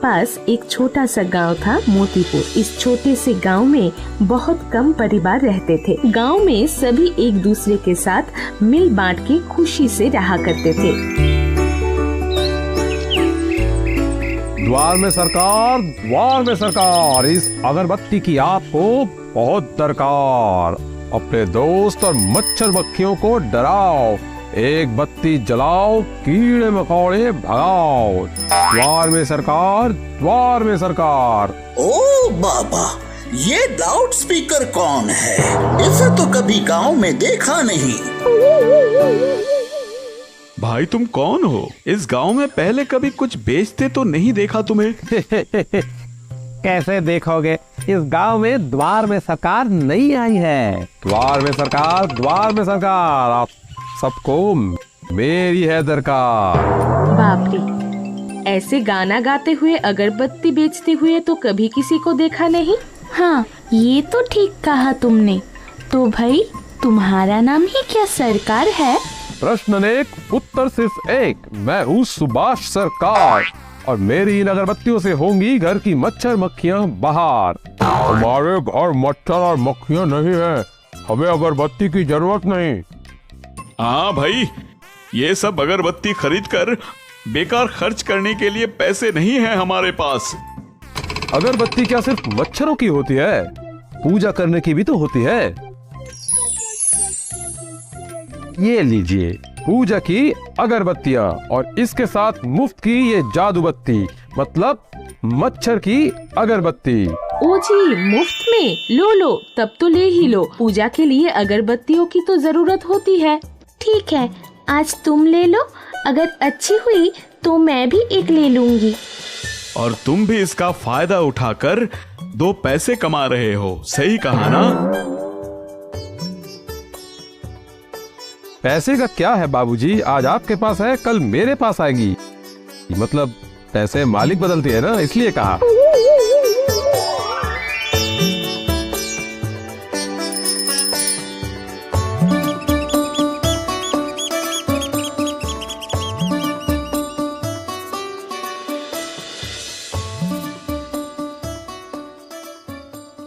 पास एक छोटा सा गांव था, मोतीपुर। इस छोटे से गांव में बहुत कम परिवार रहते थे। गांव में सभी एक दूसरे के साथ मिल बांट के खुशी से रहा करते थे। द्वार में सरकार, इस अगरबत्ती की आपको बहुत दरकार। अपने दोस्त और मच्छर मक्खियों को डराओ, एक बत्ती जलाओ, कीड़े मकोड़े भगाओ। द्वार में सरकार। ओ बाबा, ये लाउड स्पीकर कौन है? इसे तो कभी गांव में देखा नहीं। भाई तुम कौन हो? इस गांव में पहले कभी कुछ बेचते तो नहीं देखा तुम्हें। कैसे देखोगे, इस गांव में द्वार में सरकार नहीं आई है। द्वार में सरकार, आप सबको मेरी है दरकार। बाप रे, ऐसे गाना गाते हुए अगरबत्ती बेचते हुए तो कभी किसी को देखा नहीं। हाँ, ये तो ठीक कहा तुमने। तो भाई, तुम्हारा नाम ही क्या सरकार है? प्रश्न अनेक, उत्तर सिर्फ एक। मैं हूँ सुभाष सरकार और मेरी इन अगरबत्तियों से होंगी घर की मच्छर मक्खियाँ बाहर। हमारे घर मच्छर और मक्खियाँ नहीं है, हमें अगरबत्ती की जरूरत नहीं। हाँ भाई, ये सब अगरबत्ती खरीद कर बेकार खर्च करने के लिए पैसे नहीं है हमारे पास। अगरबत्ती क्या सिर्फ मच्छरों की होती है? पूजा करने की भी तो होती है। ये लीजिए पूजा की अगरबत्तियां और इसके साथ मुफ्त की ये जादू बत्ती, मतलब मच्छर की अगरबत्ती। ओ जी, मुफ्त में? लो, तब तो ले ही लो। पूजा के लिए अगरबत्तियों की तो जरूरत होती है। ठीक है, आज तुम ले लो, अगर अच्छी हुई तो मैं भी एक ले लूंगी। और तुम भी इसका फायदा उठाकर 2 पैसे कमा रहे हो, सही कहा ना? पैसे का क्या है बाबूजी, आज आपके पास है, कल मेरे पास आएगी। मतलब पैसे मालिक बदलते हैं ना, इसलिए कहा।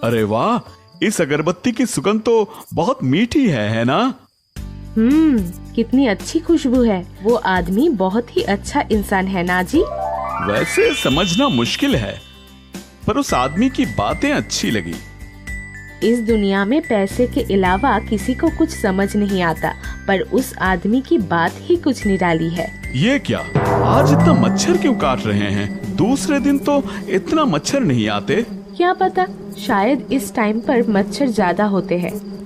अरे वाह, इस अगरबत्ती की सुगंध तो बहुत मीठी है ना? कितनी अच्छी खुशबू है। वो आदमी बहुत ही अच्छा इंसान है ना जी? वैसे समझना मुश्किल है, पर उस आदमी की बातें अच्छी लगी। इस दुनिया में पैसे के अलावा किसी को कुछ समझ नहीं आता, पर उस आदमी की बात ही कुछ निराली है। ये क्या, आज इतना मच्छर क्यों काट रहे हैं? दूसरे दिन तो इतना मच्छर नहीं आते। क्या पता, शायद इस टाइम पर मच्छर ज्यादा होते हैं।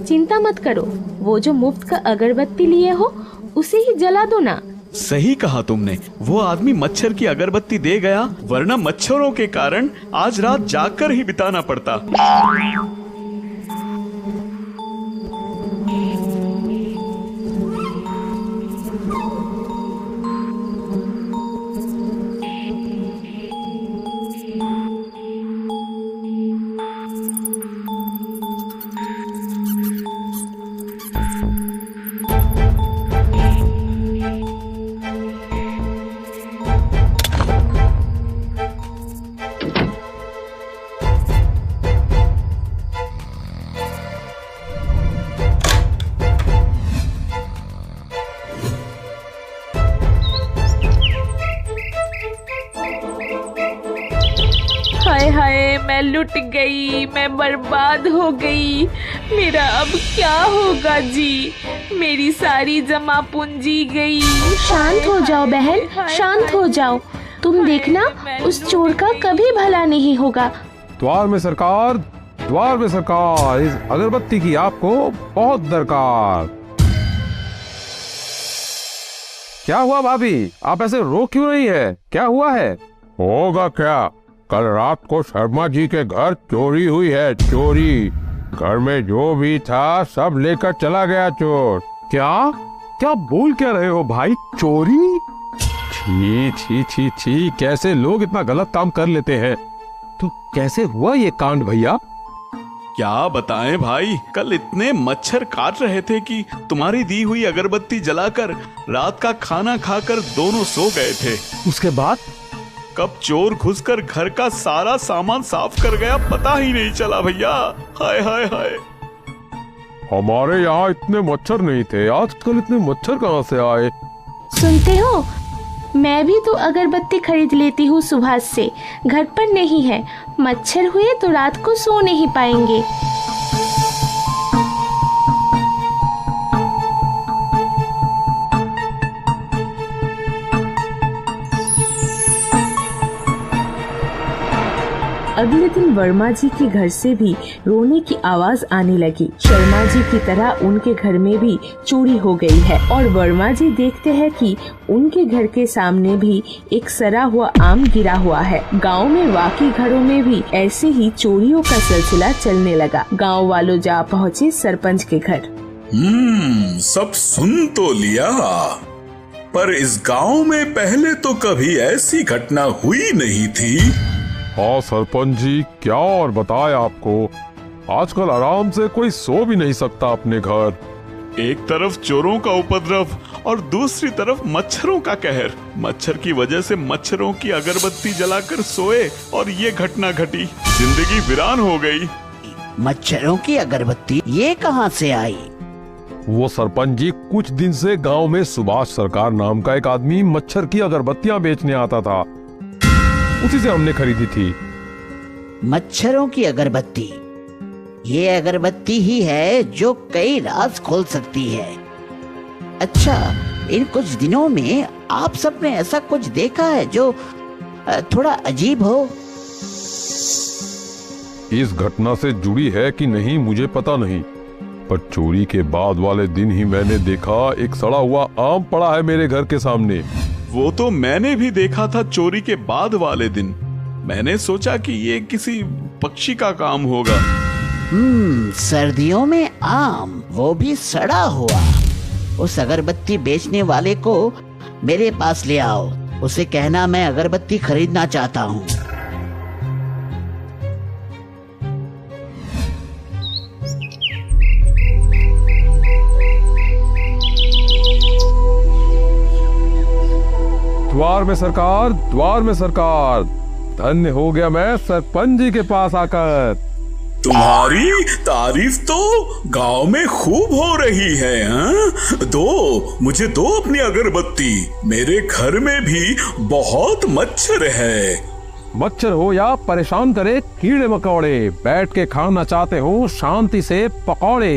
चिंता मत करो, वो जो मुफ्त का अगरबत्ती लिए हो उसे ही जला दो ना। सही कहा तुमने, वो आदमी मच्छर की अगरबत्ती दे गया, वरना मच्छरों के कारण आज रात जागकर ही बिताना पड़ता। हाय, मैं लुट गई, मैं बर्बाद हो गई। मेरा अब क्या होगा जी? मेरी सारी जमा पूंजी गई। शांत हो जाओ बहन, शांत हो जाओ। तुम देखना, उस चोर का कभी भला नहीं होगा। द्वार में सरकार, इस अगरबत्ती की आपको बहुत दरकार। क्या हुआ भाभी, आप ऐसे रो क्यों रही है? क्या हुआ है? होगा क्या, कल रात को शर्मा जी के घर चोरी हुई है, चोरी। घर में जो भी था सब लेकर चला गया चोर। क्या बोल क्या रहे हो भाई, चोरी? छी, कैसे लोग इतना गलत काम कर लेते हैं। तो कैसे हुआ ये कांड भैया? क्या बताएं भाई, कल इतने मच्छर काट रहे थे कि तुम्हारी दी हुई अगरबत्ती जलाकर रात का खाना खाकर दोनों सो गए थे। उसके बाद कब चोर घुसकर घर का सारा सामान साफ कर गया पता ही नहीं चला भैया। हाय हाय हाय। हमारे यहाँ इतने मच्छर नहीं थे, आजकल इतने मच्छर कहाँ से आए? सुनते हो, मैं भी तो अगरबत्ती खरीद लेती हूँ सुभाष से। घर पर नहीं है, मच्छर हुए तो रात को सो नहीं पाएंगे। अगले दिन वर्मा जी के घर से भी रोने की आवाज आने लगी। शर्मा जी की तरह उनके घर में भी चोरी हो गई है और वर्मा जी देखते हैं कि उनके घर के सामने भी एक सड़ा हुआ आम गिरा हुआ है। गांव में बाकी घरों में भी ऐसे ही चोरियों का सिलसिला चलने लगा। गांव वालों जा पहुँचे सरपंच के घर। सब सुन तो लिया, पर इस गांव में पहले तो कभी ऐसी घटना हुई नहीं थी। हाँ सरपंच जी, क्या और बताए आपको, आजकल आराम से कोई सो भी नहीं सकता अपने घर। एक तरफ चोरों का उपद्रव और दूसरी तरफ मच्छरों का कहर। मच्छर की वजह से मच्छरों की अगरबत्ती जलाकर सोए और ये घटना घटी। जिंदगी वीरान हो गई। मच्छरों की अगरबत्ती ये कहाँ से आई? वो सरपंच जी, कुछ दिन से गांव में सुभाष सरकार नाम का एक आदमी मच्छर की अगरबत्तियां बेचने आता था, उसी से हमने खरीदी थी। मच्छरों की अगरबत्ती, ये अगरबत्ती ही है जो कई राज खोल सकती है। अच्छा, इन कुछ दिनों में आप सबने ऐसा कुछ देखा है जो थोड़ा अजीब हो? इस घटना से जुड़ी है कि नहीं मुझे पता नहीं, पर चोरी के बाद वाले दिन ही मैंने देखा एक सड़ा हुआ आम पड़ा है मेरे घर के सामने। वो तो मैंने भी देखा था चोरी के बाद वाले दिन। मैंने सोचा कि ये किसी पक्षी का काम होगा। सर्दियों में आम, वो भी सड़ा हुआ। उस अगरबत्ती बेचने वाले को मेरे पास ले आओ, उसे कहना मैं अगरबत्ती खरीदना चाहता हूँ। द्वार में सरकार, द्वार में सरकार, धन्य हो गया मैं सरपंच जी के पास आकर। तुम्हारी तारीफ तो गांव में खूब हो रही है। मुझे दो अपनी अगरबत्ती, मेरे घर में भी बहुत मच्छर है। मच्छर हो या परेशान करे कीड़े मकोड़े, बैठ के खाना चाहते हो शांति से पकौड़े,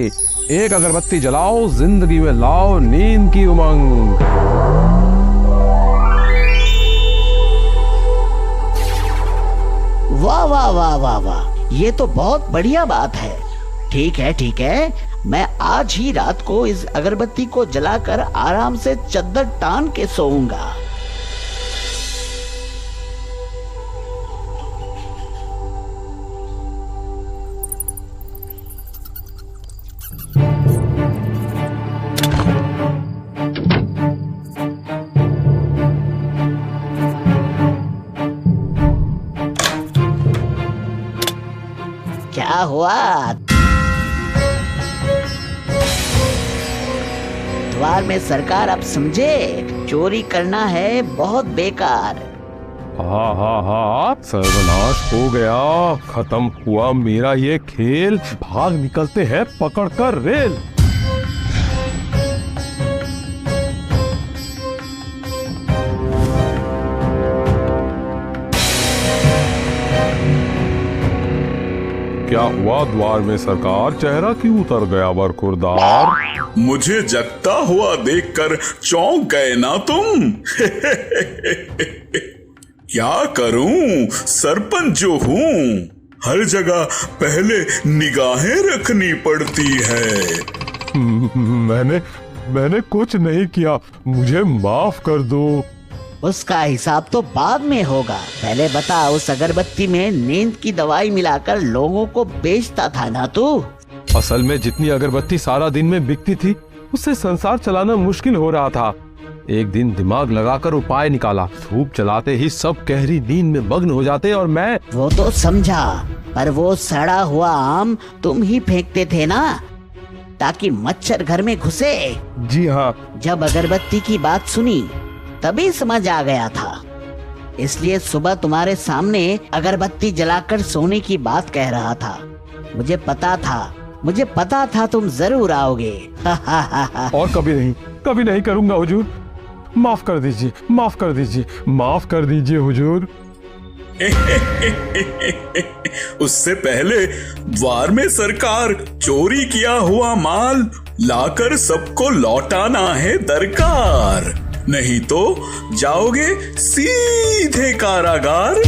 एक अगरबत्ती जलाओ, जिंदगी में लाओ नींद की उमंग। वाह वाह वाह वाह वाह, ये तो बहुत बढ़िया बात है। ठीक है, मैं आज ही रात को इस अगरबत्ती को जलाकर आराम से चद्दर टान के सोऊंगा। क्या हुआ? द्वार में सरकार, अब समझे, चोरी करना है बहुत बेकार। हाँ, सर्वनाश हो गया, खत्म हुआ मेरा ये खेल। भाग निकलते हैं पकड़कर रेल। क्या हुआ द्वार में सरकार, चेहरा क्यों उतर गया बरखुरदार? मुझे जगता हुआ देखकर चौंक गए ना तुम? क्या करूं, सरपंच जो हूं, हर जगह पहले निगाहें रखनी पड़ती है। मैंने कुछ नहीं किया, मुझे माफ कर दो। उसका हिसाब तो बाद में होगा। पहले बता, उस अगरबत्ती में नींद की दवाई मिलाकर लोगों को बेचता था ना तू? असल में जितनी अगरबत्ती सारा दिन में बिकती थी, उससे संसार चलाना मुश्किल हो रहा था। एक दिन दिमाग लगाकर उपाय निकाला। धूप जलाते ही सब गहरी नींद में मग्न हो जाते और मैं। वो तो समझा, पर वो सड़ा हुआ आम तुम ही फेंकते थे ना, ताकि मच्छर घर में घुसे। जी हाँ। जब अगरबत्ती की बात सुनी तभी समझ आ गया था, इसलिए सुबह तुम्हारे सामने अगरबत्ती जलाकर सोने की बात कह रहा था। मुझे पता था तुम जरूर आओगे। और कभी नहीं करूंगा हुजूर। माफ कर दीजिए हुजूर। उससे पहले द्वार में सरकार चोरी किया हुआ माल लाकर सबको लौटाना है दरकार, नहीं तो जाओगे सीधे कारागार।